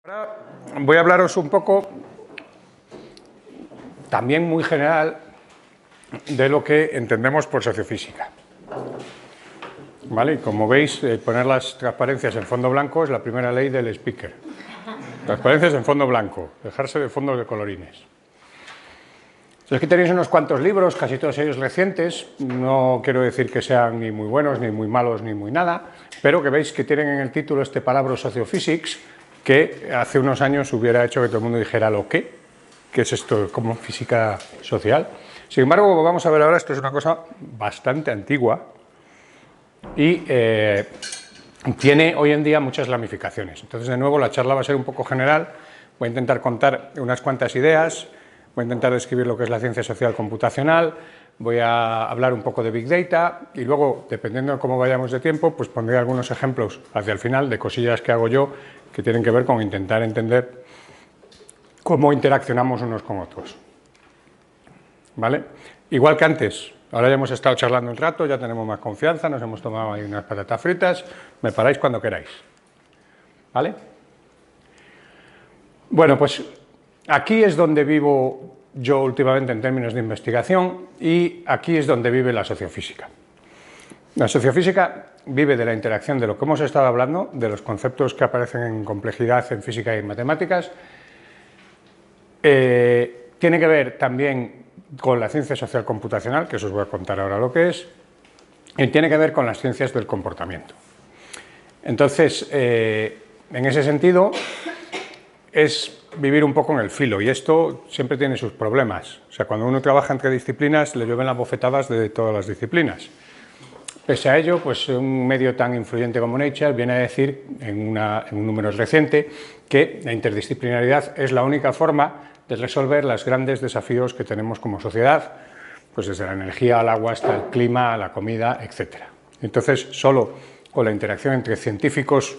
Ahora voy a hablaros un poco, también muy general, de lo que entendemos por sociofísica. ¿Vale? Como veis, poner las transparencias en fondo blanco es la primera ley del speaker. Transparencias en fondo blanco, dejarse de fondos de colorines. Aquí tenéis unos cuantos libros, casi todos ellos recientes. No quiero decir que sean ni muy buenos, ni muy malos, ni muy nada, pero que veis que tienen en el título este palabra Sociophysics, que hace unos años hubiera hecho que todo el mundo dijera lo que es esto, como física social. Sin embargo, como vamos a ver ahora, esto es una cosa bastante antigua y tiene hoy en día muchas ramificaciones. Entonces, de nuevo, la charla va a ser un poco general. Voy a intentar contar unas cuantas ideas, voy a intentar describir lo que es la ciencia social computacional, voy a hablar un poco de Big Data y luego, dependiendo de cómo vayamos de tiempo, pues pondré algunos ejemplos hacia el final de cosillas que hago yo que tienen que ver con intentar entender cómo interaccionamos unos con otros. ¿Vale? Igual que antes, ahora ya hemos estado charlando un rato, ya tenemos más confianza, nos hemos tomado ahí unas patatas fritas, me paráis cuando queráis. ¿Vale? Bueno, pues aquí es donde vivo yo últimamente en términos de investigación y aquí es donde vive la sociofísica. La sociofísica vive de la interacción de lo que hemos estado hablando, de los conceptos que aparecen en complejidad en física y en matemáticas. Tiene que ver también con la ciencia social computacional, que os voy a contar ahora lo que es, y tiene que ver con las ciencias del comportamiento. Entonces, en ese sentido, es vivir un poco en el filo, y esto siempre tiene sus problemas. O sea, cuando uno trabaja entre disciplinas, le llueven las bofetadas de todas las disciplinas. Pese a ello, pues un medio tan influyente como Nature viene a decir, en un número reciente, que la interdisciplinaridad es la única forma de resolver los grandes desafíos que tenemos como sociedad, pues desde la energía al agua hasta el clima, la comida, etc. Entonces, solo con la interacción entre científicos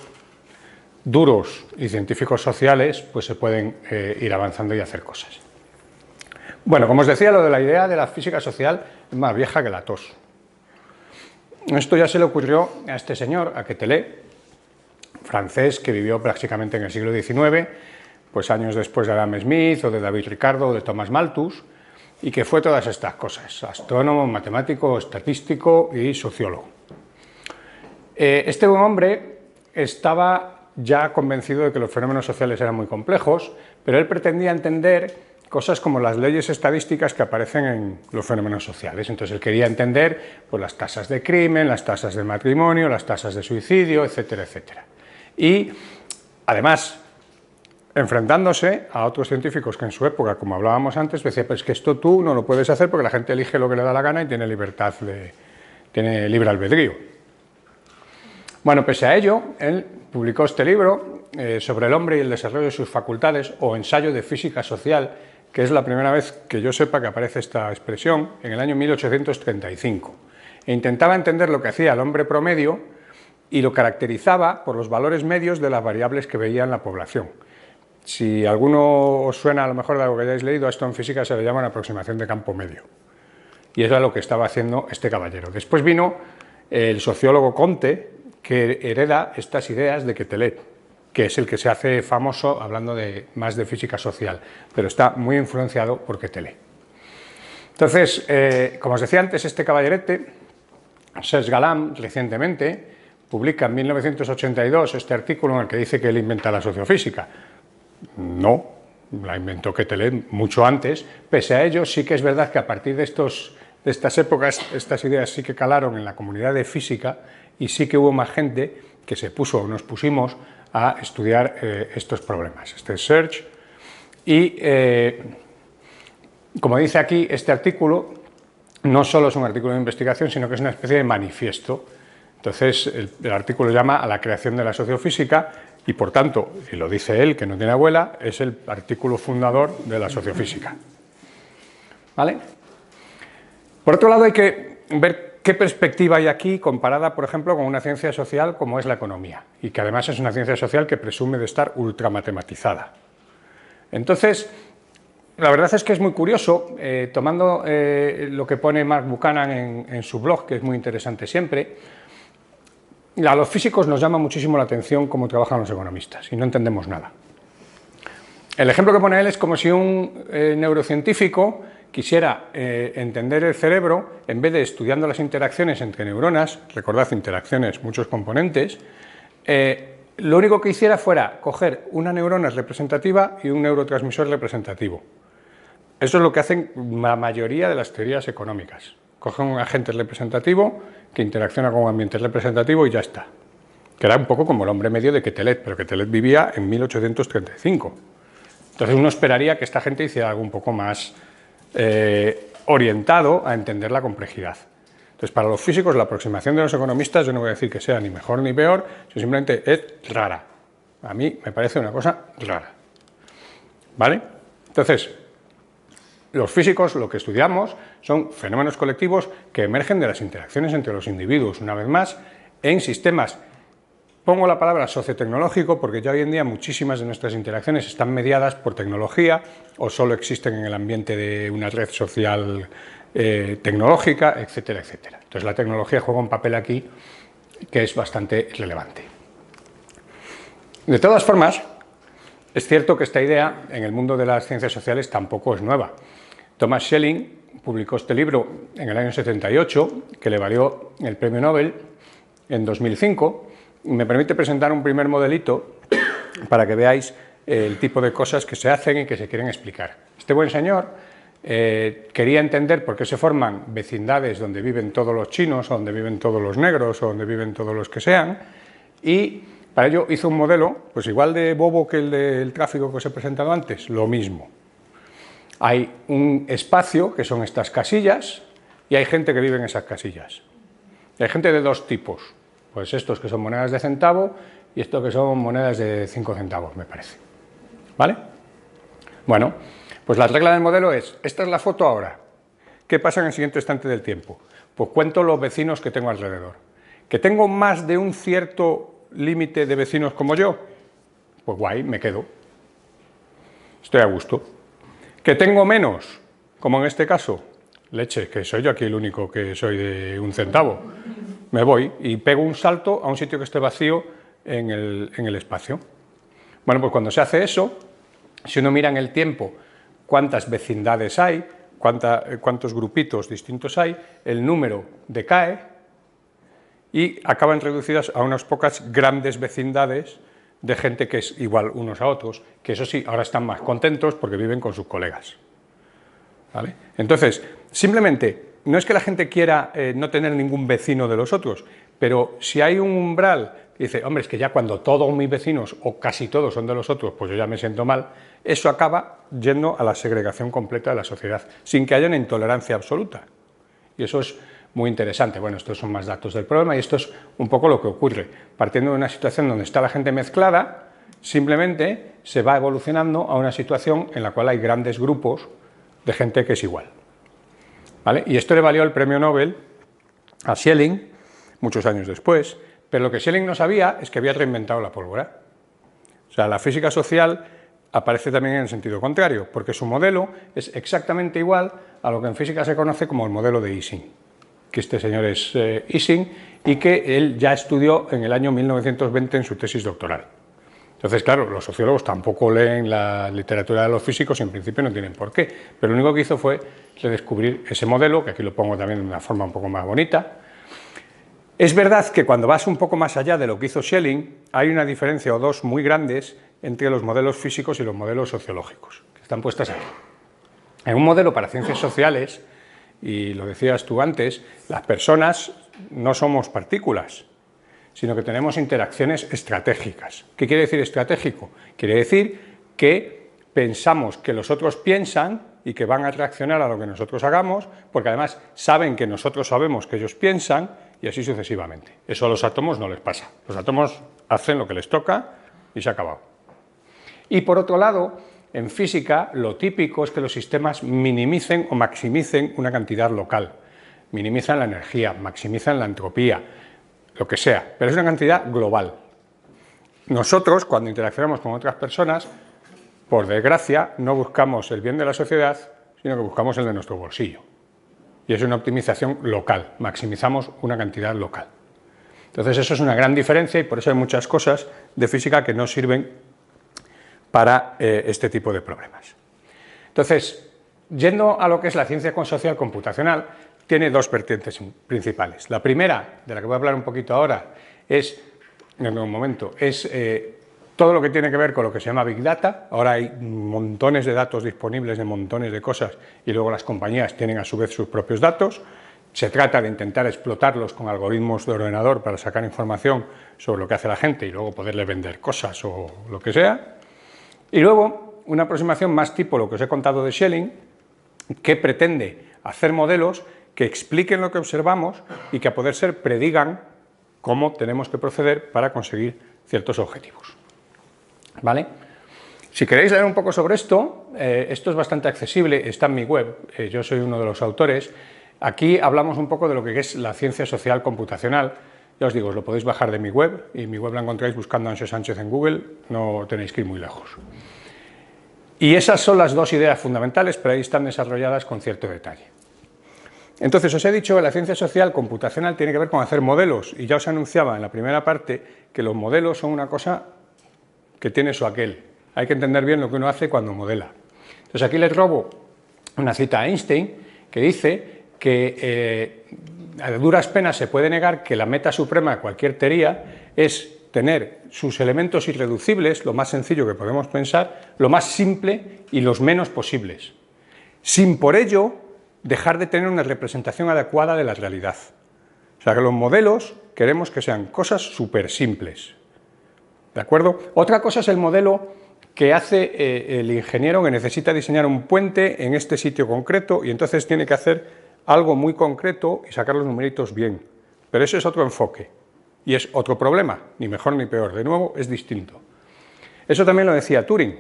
duros y científicos sociales, pues se pueden ir avanzando y hacer cosas. Bueno, como os decía, lo de la idea de la física social es más vieja que la tos. Esto ya se le ocurrió a este señor, a Quetelet, francés, que vivió prácticamente en el siglo XIX, pues años después de Adam Smith, o de David Ricardo, o de Thomas Malthus, y que fue todas estas cosas: astrónomo, matemático, estadístico y sociólogo. Este buen hombre estaba ya convencido de que los fenómenos sociales eran muy complejos, pero él pretendía entender cosas como las leyes estadísticas que aparecen en los fenómenos sociales. Entonces él quería entender pues, las tasas de crimen, las tasas de matrimonio, las tasas de suicidio, etcétera, etcétera. Y además, enfrentándose a otros científicos que en su época, como hablábamos antes, decía, pues que esto tú no lo puedes hacer porque la gente elige lo que le da la gana y tiene libertad, tiene libre albedrío. Bueno, pese a ello, él publicó este libro sobre el hombre y el desarrollo de sus facultades, o ensayo de física social, que es la primera vez que yo sepa que aparece esta expresión, en el año 1835. E intentaba entender lo que hacía el hombre promedio y lo caracterizaba por los valores medios de las variables que veía en la población. Si alguno os suena a lo mejor de algo que hayáis leído, a esto en física se le llama aproximación de campo medio. Y eso es lo que estaba haciendo este caballero. Después vino el sociólogo Comte, que hereda estas ideas de Quetelet, que es el que se hace famoso hablando más de física social, pero está muy influenciado por Quetelet. Entonces, como os decía antes, este caballerete, Serge Galam, recientemente, publica en 1982 este artículo en el que dice que él inventa la sociofísica. No, la inventó Quetelet mucho antes. Pese a ello, sí que es verdad que a partir de estas épocas, estas ideas sí que calaron en la comunidad de física y sí que hubo más gente que nos pusimos a estudiar estos problemas. Este es Serge y, como dice aquí, este artículo no solo es un artículo de investigación, sino que es una especie de manifiesto. Entonces, el artículo llama a la creación de la sociofísica y, por tanto, y lo dice él, que no tiene abuela, es el artículo fundador de la sociofísica. ¿Vale? Por otro lado, hay que ver qué perspectiva hay aquí comparada, por ejemplo, con una ciencia social como es la economía, y que además es una ciencia social que presume de estar ultramatematizada. Entonces, la verdad es que es muy curioso, tomando lo que pone Mark Buchanan en su blog, que es muy interesante siempre. A los físicos nos llama muchísimo la atención cómo trabajan los economistas y no entendemos nada. El ejemplo que pone él es como si un neurocientífico quisiera entender el cerebro, en vez de estudiando las interacciones entre neuronas, recordad, interacciones, muchos componentes, lo único que hiciera fuera coger una neurona representativa y un neurotransmisor representativo. Eso es lo que hacen la mayoría de las teorías económicas. Cogen un agente representativo que interacciona con un ambiente representativo y ya está. Que era un poco como el hombre medio de Quetelet, pero Quetelet vivía en 1835. Entonces uno esperaría que esta gente hiciera algo un poco más orientado a entender la complejidad. Entonces, para los físicos, la aproximación de los economistas, yo no voy a decir que sea ni mejor ni peor, sino simplemente es rara. A mí me parece una cosa rara. ¿Vale? Entonces, los físicos lo que estudiamos son fenómenos colectivos que emergen de las interacciones entre los individuos, una vez más, en sistemas. Pongo la palabra sociotecnológico porque ya hoy en día muchísimas de nuestras interacciones están mediadas por tecnología o solo existen en el ambiente de una red social tecnológica, etcétera, etcétera. Entonces la tecnología juega un papel aquí que es bastante relevante. De todas formas, es cierto que esta idea en el mundo de las ciencias sociales tampoco es nueva. Thomas Schelling publicó este libro en el año 78, que le valió el premio Nobel en 2005. Me permite presentar un primer modelito para que veáis el tipo de cosas que se hacen y que se quieren explicar. Este buen señor quería entender por qué se forman vecindades donde viven todos los chinos, o donde viven todos los negros, o donde viven todos los que sean, y para ello hizo un modelo, pues igual de bobo que el del tráfico que os he presentado antes, lo mismo. Hay un espacio, que son estas casillas, y hay gente que vive en esas casillas. Hay gente de dos tipos. Pues estos que son monedas de centavo y estos que son monedas de 5 centavos, me parece. ¿Vale? Bueno, pues la regla del modelo es, esta es la foto ahora. ¿Qué pasa en el siguiente instante del tiempo? Pues cuento los vecinos que tengo alrededor. ¿Que tengo más de un cierto límite de vecinos como yo? Pues guay, me quedo. Estoy a gusto. ¿Que tengo menos? Como en este caso. Leche, que soy yo aquí el único que soy de 1 centavo. Me voy y pego un salto a un sitio que esté vacío en el espacio. Bueno, pues cuando se hace eso, si uno mira en el tiempo cuántas vecindades hay, cuántos grupitos distintos hay, el número decae y acaban reducidas a unas pocas grandes vecindades de gente que es igual unos a otros, que eso sí, ahora están más contentos porque viven con sus colegas. ¿Vale? Entonces, simplemente, no es que la gente quiera no tener ningún vecino de los otros, pero si hay un umbral que dice, hombre, es que ya cuando todos mis vecinos o casi todos son de los otros, pues yo ya me siento mal, eso acaba yendo a la segregación completa de la sociedad, sin que haya una intolerancia absoluta. Y eso es muy interesante. Bueno, estos son más datos del problema y esto es un poco lo que ocurre. Partiendo de una situación donde está la gente mezclada, simplemente se va evolucionando a una situación en la cual hay grandes grupos de gente que es igual. ¿Vale? Y esto le valió el premio Nobel a Schelling, muchos años después, pero lo que Schelling no sabía es que había reinventado la pólvora. O sea, la física social aparece también en el sentido contrario, porque su modelo es exactamente igual a lo que en física se conoce como el modelo de Ising, que este señor es Ising y que él ya estudió en el año 1920 en su tesis doctoral. Entonces, claro, los sociólogos tampoco leen la literatura de los físicos y en principio no tienen por qué, pero lo único que hizo fue redescubrir ese modelo, que aquí lo pongo también de una forma un poco más bonita. Es verdad que cuando vas un poco más allá de lo que hizo Schelling, hay una diferencia o dos muy grandes entre los modelos físicos y los modelos sociológicos, que están puestas aquí. En un modelo para ciencias sociales, y lo decías tú antes, las personas no somos partículas, sino que tenemos interacciones estratégicas. ¿Qué quiere decir estratégico? Quiere decir que pensamos que los otros piensan y que van a reaccionar a lo que nosotros hagamos, porque además saben que nosotros sabemos que ellos piensan y así sucesivamente. Eso a los átomos no les pasa. Los átomos hacen lo que les toca y se ha acabado. Y por otro lado, en física lo típico es que los sistemas minimicen o maximicen una cantidad local. Minimizan la energía, maximizan la entropía, lo que sea, pero es una cantidad global. Nosotros, cuando interaccionamos con otras personas, por desgracia, no buscamos el bien de la sociedad, sino que buscamos el de nuestro bolsillo. Y es una optimización local, maximizamos una cantidad local. Entonces eso es una gran diferencia y por eso hay muchas cosas de física que no sirven para este tipo de problemas. Entonces, yendo a lo que es la ciencia social computacional, tiene dos vertientes principales. La primera, de la que voy a hablar un poquito ahora, es todo lo que tiene que ver con lo que se llama Big Data. Ahora hay montones de datos disponibles de montones de cosas y luego las compañías tienen a su vez sus propios datos. Se trata de intentar explotarlos con algoritmos de ordenador para sacar información sobre lo que hace la gente y luego poderle vender cosas o lo que sea. Y luego una aproximación más tipo lo que os he contado de Schelling, que pretende hacer modelos que expliquen lo que observamos y que a poder ser predigan cómo tenemos que proceder para conseguir ciertos objetivos. ¿Vale? Si queréis leer un poco sobre esto, esto es bastante accesible, está en mi web, yo soy uno de los autores. Aquí hablamos un poco de lo que es la ciencia social computacional. Ya os digo, os lo podéis bajar de mi web, y mi web la encontráis buscando Anxo Sánchez en Google, no tenéis que ir muy lejos. Y esas son las dos ideas fundamentales, pero ahí están desarrolladas con cierto detalle. Entonces, os he dicho que la ciencia social computacional tiene que ver con hacer modelos, y ya os anunciaba en la primera parte que los modelos son una cosa que tiene su aquel. Hay que entender bien lo que uno hace cuando modela. Entonces, aquí les robo una cita a Einstein, que dice que a duras penas se puede negar que la meta suprema de cualquier teoría es tener sus elementos irreducibles, lo más sencillo que podemos pensar, lo más simple y los menos posibles, sin por ello dejar de tener una representación adecuada de la realidad. O sea, que los modelos queremos que sean cosas súper simples. ¿De acuerdo? Otra cosa es el modelo que hace el ingeniero que necesita diseñar un puente en este sitio concreto y entonces tiene que hacer algo muy concreto y sacar los numeritos bien. Pero ese es otro enfoque y es otro problema, ni mejor ni peor. De nuevo, es distinto. Eso también lo decía Turing.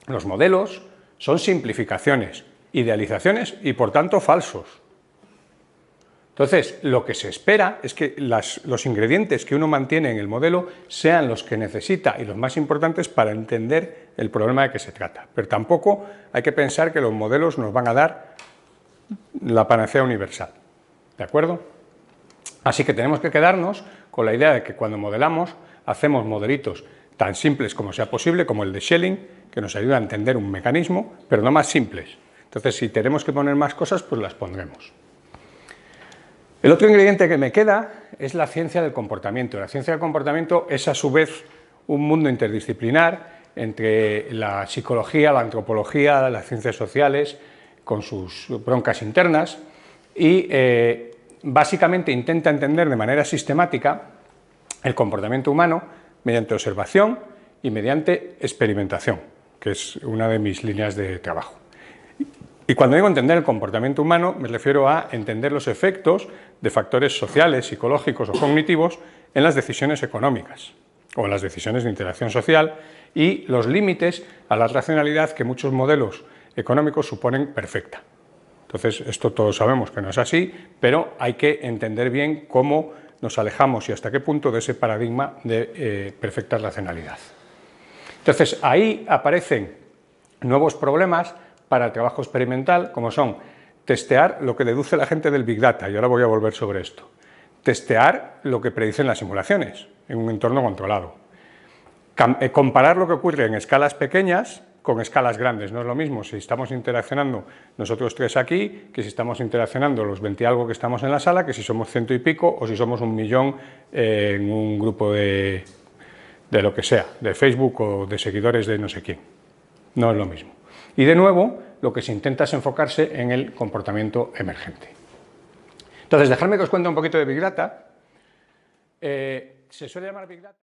Los modelos son simplificaciones, idealizaciones y por tanto falsos. Entonces, lo que se espera es que los ingredientes que uno mantiene en el modelo sean los que necesita y los más importantes para entender el problema de que se trata. Pero tampoco hay que pensar que los modelos nos van a dar la panacea universal. ¿De acuerdo? Así que tenemos que quedarnos con la idea de que cuando modelamos hacemos modelitos tan simples como sea posible, como el de Schelling, que nos ayuda a entender un mecanismo, pero no más simples. Entonces, si tenemos que poner más cosas, pues las pondremos. El otro ingrediente que me queda es la ciencia del comportamiento. La ciencia del comportamiento es a su vez un mundo interdisciplinar entre la psicología, la antropología, las ciencias sociales, con sus broncas internas, y básicamente intenta entender de manera sistemática el comportamiento humano mediante observación y mediante experimentación, que es una de mis líneas de trabajo. Y cuando digo entender el comportamiento humano, me refiero a entender los efectos de factores sociales, psicológicos o cognitivos en las decisiones económicas o en las decisiones de interacción social y los límites a la racionalidad que muchos modelos económicos suponen perfecta. Entonces, esto todos sabemos que no es así, pero hay que entender bien cómo nos alejamos y hasta qué punto de ese paradigma de perfecta racionalidad. Entonces, ahí aparecen nuevos problemas para el trabajo experimental, como son testear lo que deduce la gente del Big Data, y ahora voy a volver sobre esto. Testear lo que predicen las simulaciones en un entorno controlado. Comparar lo que ocurre en escalas pequeñas con escalas grandes. No es lo mismo si estamos interaccionando nosotros tres aquí, que si estamos interaccionando los 20 y algo que estamos en la sala, que si somos 100 y pico o si somos 1 millón en un grupo de lo que sea, de Facebook o de seguidores de no sé quién. No es lo mismo. Y de nuevo, lo que se intenta es enfocarse en el comportamiento emergente. Entonces, dejadme que os cuente un poquito de Big Data. Se suele llamar Big Data.